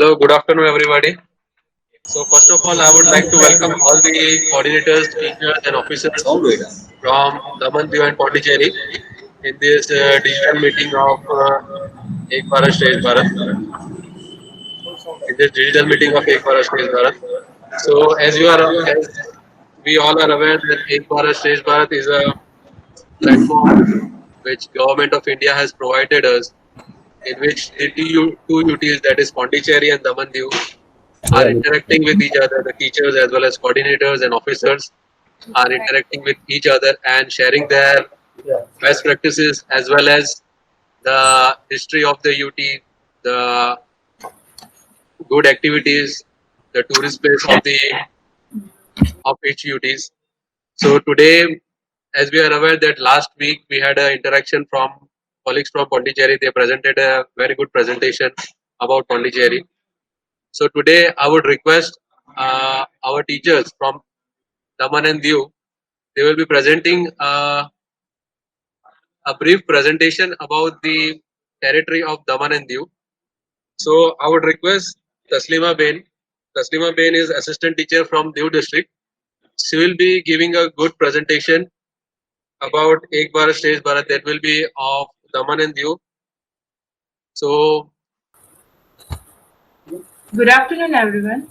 Hello, good afternoon, everybody. So, first of all, I would like to welcome all the coordinators, teachers, and officers from Daman, Diu, and Pondicherry in this digital meeting of Ek Bharat Shreshth Bharat. In this digital meeting of Ek Bharat Shreshth Bharat. So, as we all are aware that Ek Bharat Shreshth Bharat is a platform which Government of India has provided us, in which the two UTs, that is Pondicherry and Daman Diu, are interacting with each other. The teachers as well as coordinators and officers are interacting with each other and sharing their best practices as well as the history of the UT, the good activities, the tourist place of each UTs. So today, as we are aware that last week we had an interaction from colleagues from Pondicherry. They presented a very good presentation about Pondicherry. So today I would request our teachers from Daman and Diu. They will be presenting a brief presentation about the territory of Daman and Diu. So I would request Taslima Bain. Taslima Bain is assistant teacher from Diu district. She will be giving a good presentation about Ek Bharat Shreshth Bharat, that will be of Daman and Diu. So Good afternoon, everyone.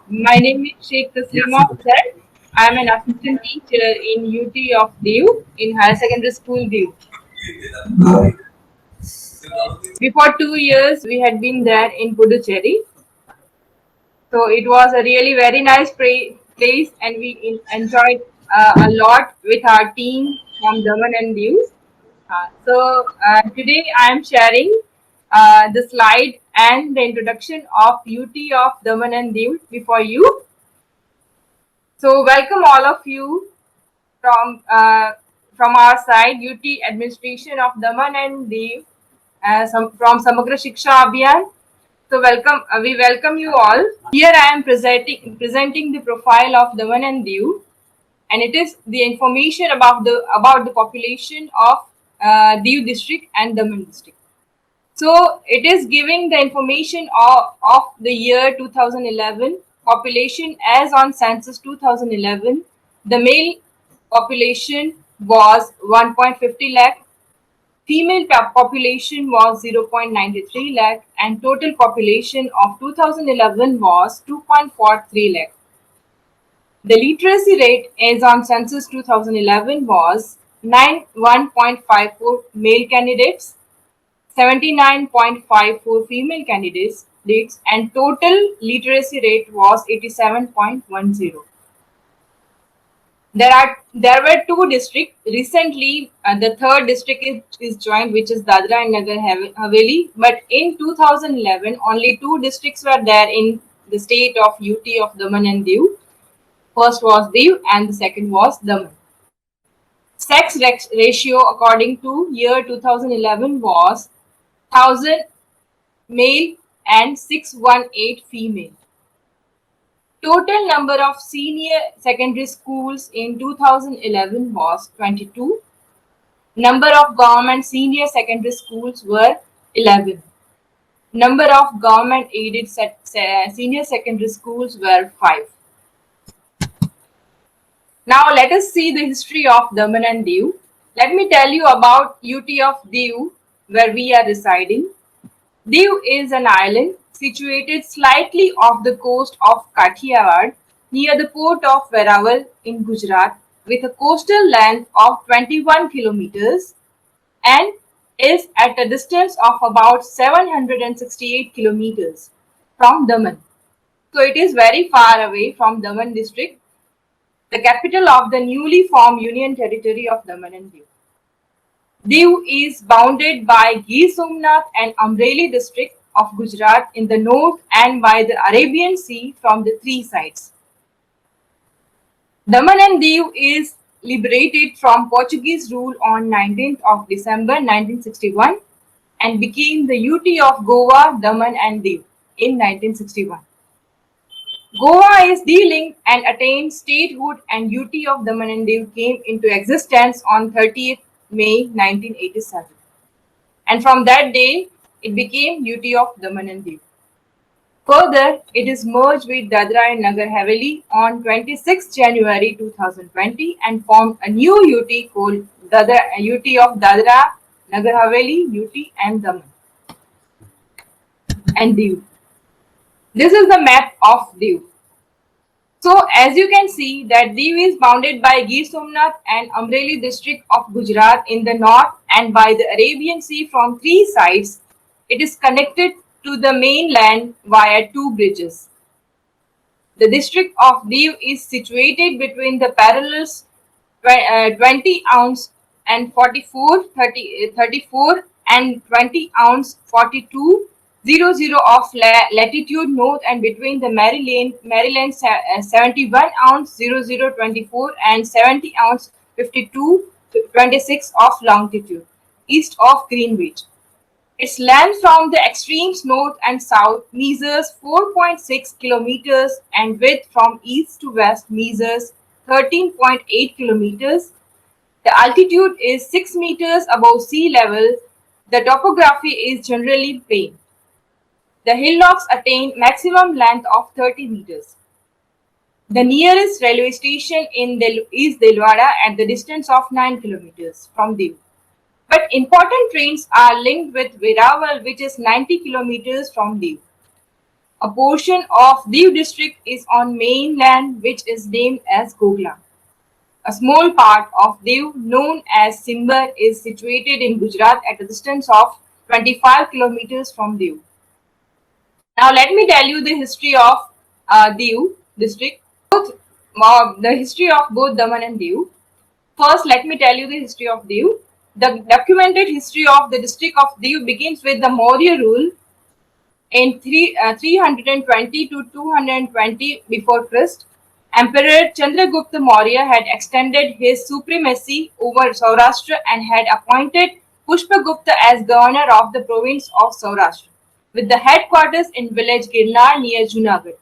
My name is Sheikh Taslima Afzal. I am an assistant teacher in UT of Diu in higher secondary school Diu. Before 2 years, we had been there in Puducherry. So it was a really very nice place, and we enjoyed a lot with our team from Daman and Diu. Today I am sharing the slide and the introduction of UT of Daman and Diu before you. So welcome all of you from our side, UT Administration of Daman and Diu, from Samagra Shiksha Abhiyan. So we welcome you all. Here I am presenting the profile of Daman and Diu, and it is the information about the population of Diu district and Daman district. So it is giving the information of the year 2011 population as on census 2011. The male population was 1.50 lakh, female population was 0.93 lakh, and total population of 2011 was 2.43 lakh. The literacy rate as on census 2011 was 91.54 male candidates, 79.54 female candidates, and total literacy rate was 87.10. There were two districts recently. The third district is joined, which is Dadra and Nagar Haveli. But in 2011, only two districts were there in the state of UT of Daman and Diu. First was Diu and the second was Daman. Sex ratio according to year 2011 was 1000 male and 618 female. Total number of senior secondary schools in 2011 was 22. Number of government senior secondary schools were 11. Number of government aided senior secondary schools were 5. Now let us see the history of Daman and Diu. Let me tell you about UT of Diu, where we are residing. Diu is an island situated slightly off the coast of Kathiawar, near the port of Verawal in Gujarat, with a coastal length of 21 kilometers and is at a distance of about 768 kilometers from Daman. So it is very far away from Daman district, the capital of the newly formed Union Territory of Daman and Diu. Diu is bounded by Gir Somnath and Amreli district of Gujarat in the north and by the Arabian Sea from the three sides. Daman and Diu is liberated from Portuguese rule on 19th of December 1961 and became the UT of Goa, Daman and Diu in 1961. Goa is delinked and attained statehood, and UT of Daman and Diu came into existence on 30th May 1987. And from that day, it became UT of Daman and Diu. Further, it is merged with Dadra and Nagar Haveli on 26 January 2020 and formed a new UT called UT of Dadra, Nagar Haveli, UT and Daman and Diu. This is the map of Diu. So as you can see that Diu is bounded by Gir Somnath and Amreli district of Gujarat in the north and by the Arabian Sea from three sides. It is connected to the mainland via two bridges. The district of Diu is situated between the parallels 20 ounce and 34 and 20 ounce 4200 of latitude north and between the Maryland 71 ounce 0024 and 70 ounce 5226 of longitude east of Greenwich. Its length from the extremes north and south measures 4.6 kilometers and width from east to west measures 13.8 kilometers. The altitude is 6 meters above sea level. The topography is generally plain. The hillocks attain maximum length of 30 meters. The nearest railway station is Delwara at the distance of 9 kilometers from Diu. But important trains are linked with Verawal, which is 90 kilometers from Diu. A portion of Diu district is on mainland, which is named as Gogla. A small part of Diu, known as Simbar, is situated in Gujarat at a distance of 25 kilometers from Diu. Now let me tell you the history of Diu district, the history of both Daman and Diu. First, let me tell you the history of Diu. The documented history of the district of Diu begins with the Maurya rule in 320 to 220 before Christ. Emperor Chandragupta Maurya had extended his supremacy over Saurashtra and had appointed Pushpagupta as governor of the province of Saurashtra, with the headquarters in village Girnar near Junagadh.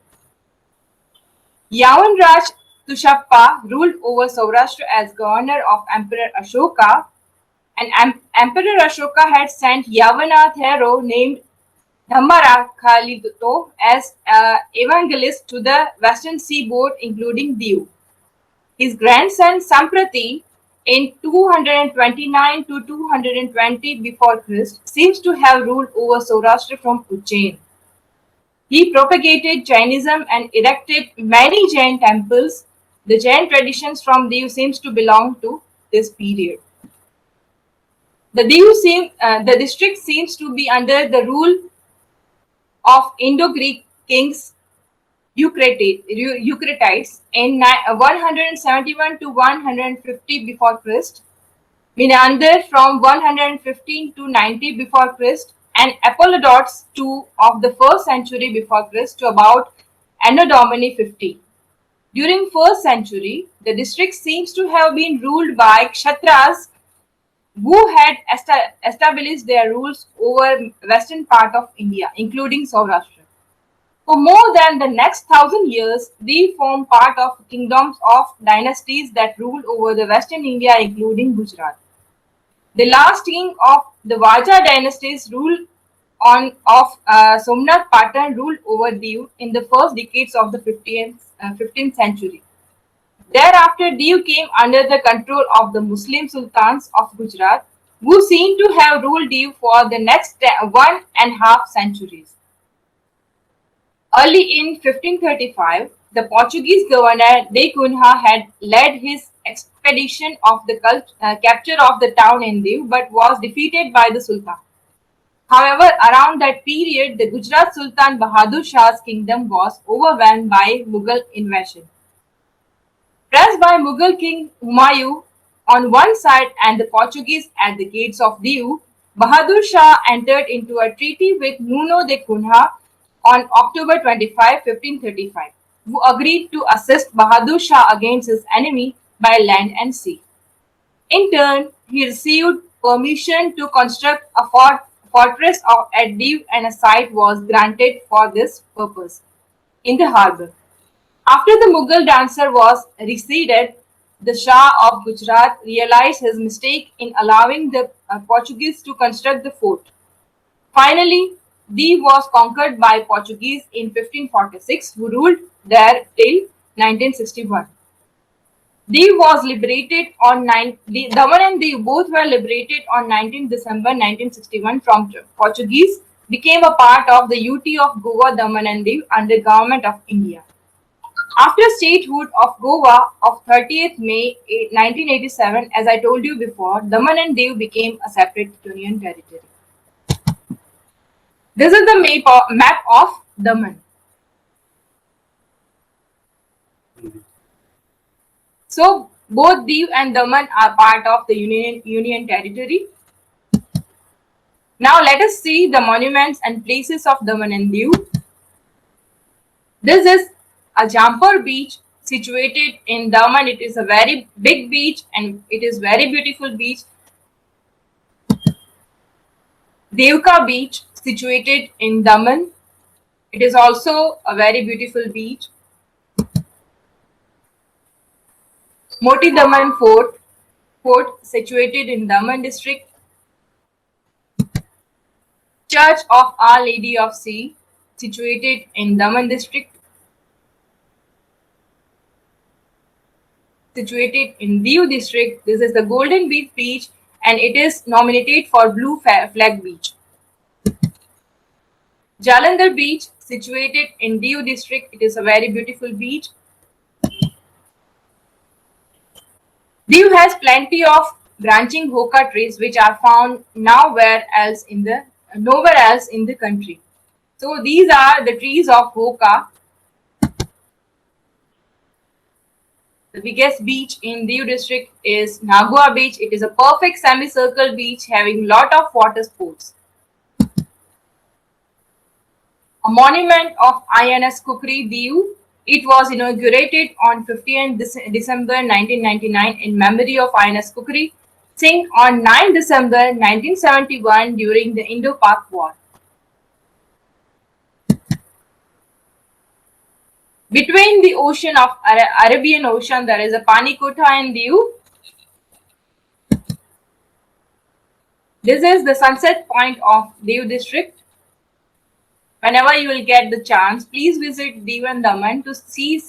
Yavanraj Tushappa ruled over Saurashtra as governor of Emperor Ashoka, and Emperor Ashoka had sent Yavanath hero named Dhammarakhalito as evangelist to the western seaboard, including Diu. His grandson Samprati, in 229 to 220 before Christ, seems to have ruled over Saurashtra from Ujjain. He propagated Jainism and erected many Jain temples. The Jain traditions from Diu seems to belong to this period. The district seems to be under the rule of Indo-Greek kings Eucratides in 171 to 150 before Christ, Menander from 115 to 90 before Christ, and Apollodorus II of the 1st century before Christ to about Anno Domini 50. During 1st century, the district seems to have been ruled by Kshatras, who had established their rules over western part of India, including Saurashtra. For more than the next 1,000 years, they formed part of kingdoms of dynasties that ruled over the western India, including Gujarat. The last king of the Vaja dynasties ruled Somnath Patan ruled over Diu in the first decades of the 15th century. Thereafter, Diu came under the control of the Muslim sultans of Gujarat, who seem to have ruled Diu for the next 1.5 centuries. Early in 1535, the Portuguese governor De Cunha had led his expedition of the capture of the town in Diu, but was defeated by the Sultan. However, around that period, the Gujarat Sultan Bahadur Shah's kingdom was overwhelmed by Mughal invasion. Pressed by Mughal King Humayun on one side and the Portuguese at the gates of Diu, Bahadur Shah entered into a treaty with Nuno de Cunha on October 25, 1535, who agreed to assist Bahadur Shah against his enemy by land and sea. In turn, he received permission to construct a fortress at Diu, and a site was granted for this purpose in the harbour. After the Mughal dancer was receded, the Shah of Gujarat realized his mistake in allowing the Portuguese to construct the fort. Finally, Diu was conquered by Portuguese in 1546, who ruled there till 1961. Diu was liberated on Daman and Diu both were liberated on 19 December 1961 from Portuguese, became a part of the UT of Goa, Daman and Diu under Government of India. After statehood of Goa of 30th May 1987, as I told you before, Daman and Diu became a separate union territory. This is the map of Daman. So both Diu and Daman are part of the union territory. Now let us see the monuments and places of Daman and Diu. This is a Jampur beach situated in Daman. It is a very big beach and it is very beautiful beach. Devka beach situated in Daman. It is also a very beautiful beach. Moti Daman Fort situated in Daman district. Church of Our Lady of Sea situated in Daman district. Situated in Diu district. This is the Golden Beach and it is nominated for Blue Flag Beach. Jalandhar Beach situated in Diu district. It is a very beautiful beach. Diu has plenty of branching hoka trees which are found nowhere else in the country. So these are the trees of hoka. The biggest beach in Diu district is Nagua Beach. It is a perfect semicircle beach having lot of water sports. A monument of INS Kukri Diu. It was inaugurated on 15th December 1999 in memory of INS Kukri Singh on 9 December 1971 during the Indo-Pak War. Between the ocean of Arabian Ocean, there is a Pani Kotha in Diu. This is the sunset point of Diu district. Whenever you will get the chance, please visit Diu and Daman to see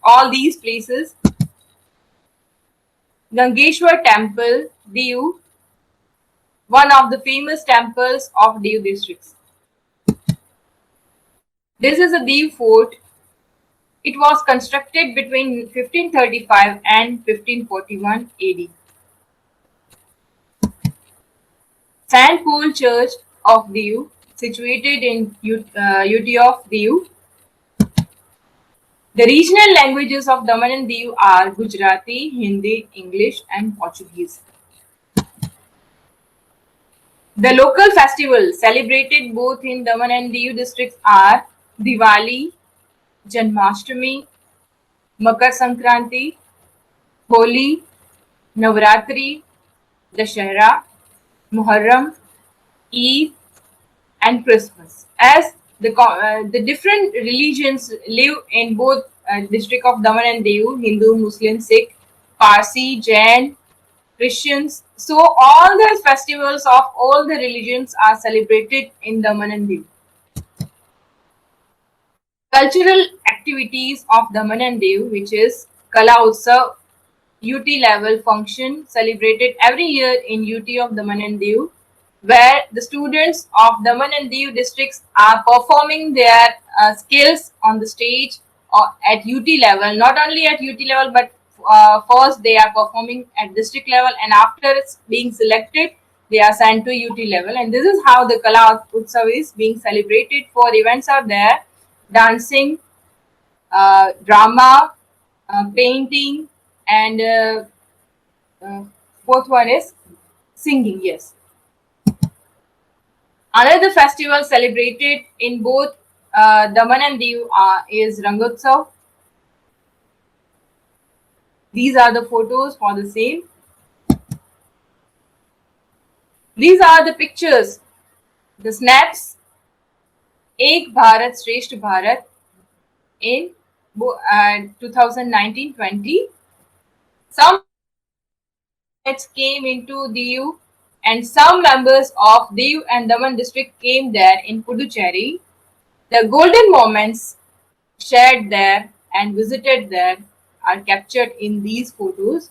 all these places. Gangeshwar Temple, Diu, one of the famous temples of Diu districts. This is a Diu fort. It was constructed between 1535 and 1541 AD. Saint Paul Church of Diu, situated in UT of Diu. The regional languages of Daman and Diu are Gujarati, Hindi, English and Portuguese. The local festivals celebrated both in Daman and Diu districts are Diwali, Janmashtami, Makar Sankranti, Holi, Navratri, Dashera, Muharram, Eid and Christmas. As the different religions live in both district of Daman and Diu, Hindu, Muslim, Sikh, Parsi, Jain, Christians. So all the festivals of all the religions are celebrated in Daman and Diu. Cultural activities of Daman and Diu, which is Kala Utsav, UT level function celebrated every year in UT of Daman and Diu, where the students of Daman and Diu districts are performing their skills on the stage or at UT level. Not only at UT level, but first they are performing at district level, and after being selected, they are sent to UT level. And this is how the Kala Utsav is being celebrated. For events are there: dancing, drama, painting, and fourth one is singing. Yes. Another festival celebrated in both Daman and Diu is Rangotsav. These are the photos for the same. These are the pictures, the snaps. Ek Bharat Shresth Bharat in 2019-20. Some came into Diu and some members of Diu and Daman district came there in Puducherry. The golden moments shared there and visited there are captured in these photos.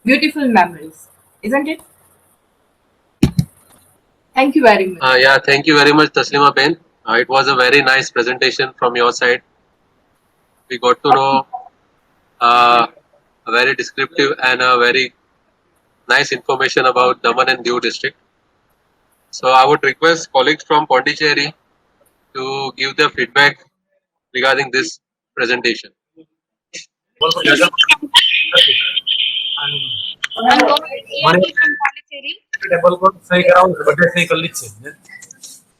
Beautiful memories, isn't it? Thank you very much. Yeah, thank you very much, Taslima Ben. It was a very nice presentation from your side. We got to know a very descriptive and a very nice information about Daman and Diu district. So I would request colleagues from Pondicherry to give their feedback regarding this presentation. EMP from Pondicherry.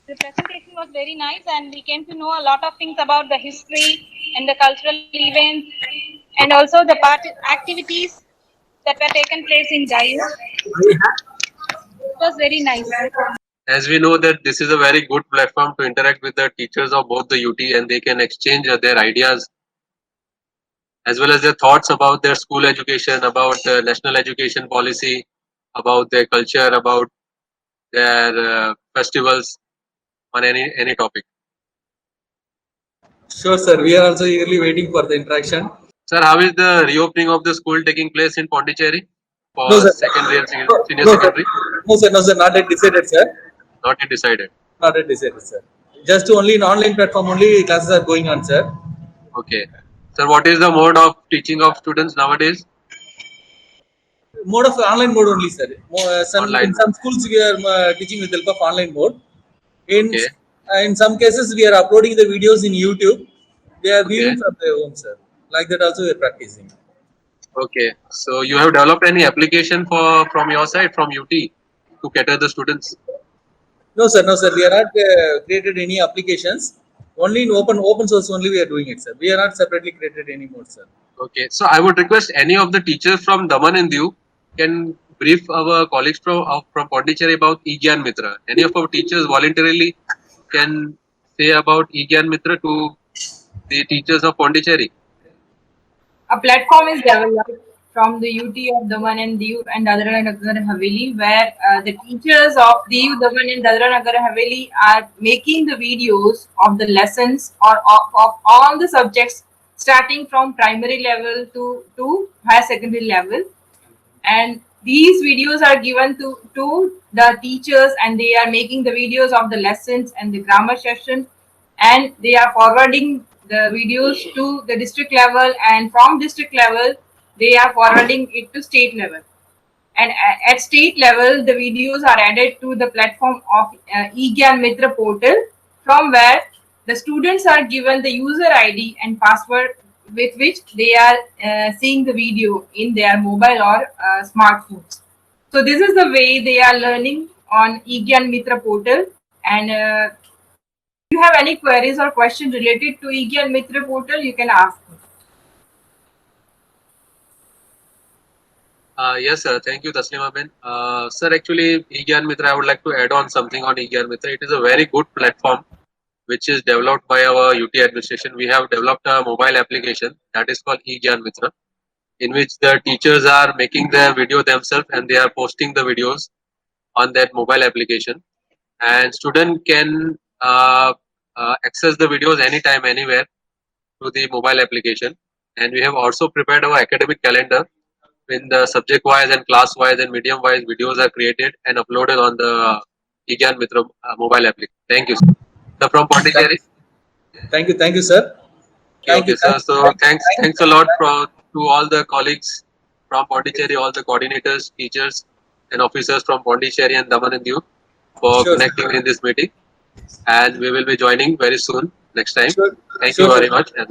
The presentation was very nice, and we came to know a lot of things about the history and the cultural events, and also the activities that were taken place in Jayu. It was very nice. As we know that this is a very good platform to interact with the teachers of both the UT, and they can exchange their ideas as well as their thoughts about their school education, about the national education policy, about their culture, about their festivals on any topic. Sure, sir. We are also eagerly waiting for the interaction. Sir, how is the reopening of the school taking place in Pondicherry for No, sir. secondary and senior No, secondary? sir. No, sir. Not yet decided, sir. Not yet decided. Not yet decided, sir. Just only in online platform only classes are going on, sir. Okay. Sir, what is the mode of teaching of students nowadays? Mode of online mode only, sir. Online. In some schools we are teaching with help of online mode. Okay. In some cases we are uploading the videos in YouTube. They are viewing Okay. from their home, sir. Like that also we are practicing. Okay. So you have developed any application from your side, from UT, to cater the students? No, sir. No, sir. We are not created any applications. Only in open source only we are doing it, sir. We are not separately created anymore, sir. Okay. So I would request any of the teachers from Daman and Diu can brief our colleagues from Pondicherry about eGyan Mitra. Any of our teachers voluntarily can say about eGyan Mitra to the teachers of Pondicherry? A platform is developed from the UT of Daman and Diu and Dadra and Nagar Haveli, where the teachers of Diu, Daman and Dadra Nagar Haveli are making the videos of the lessons or of all the subjects starting from primary level to higher secondary level. And these videos are given to the teachers, and they are making the videos of the lessons and the grammar session, and they are forwarding the videos to the district level, and from district level they are forwarding it to state level, and at state level the videos are added to the platform of eGyan Mitra portal, from where the students are given the user ID and password with which they are seeing the video in their mobile or smartphones. So this is the way they are learning on eGyan Mitra portal. And if you have any queries or questions related to eGyan Mitra portal, you can ask me. Yes, sir. Thank you, Taslima Ben. Sir, actually, eGyan Mitra, I would like to add on something on eGyan Mitra. It is a very good platform which is developed by our UT administration. We have developed a mobile application that is called eGyan Mitra, in which the teachers are making their video themselves and they are posting the videos on that mobile application. And student can access the videos anytime, anywhere through the mobile application. And we have also prepared our academic calendar in the subject wise and class wise and medium wise videos are created and uploaded on the eGyan Mitra mobile application. Thank you. So from Pondicherry. Thank you, sir. Okay, sir. So thanks a lot to all the colleagues from Pondicherry, all the coordinators, teachers, and officers from Pondicherry and Daman and Diu for Sure, connecting in this meeting. And we will be joining very soon next time. Sure. Thank Sure, you very sir. much.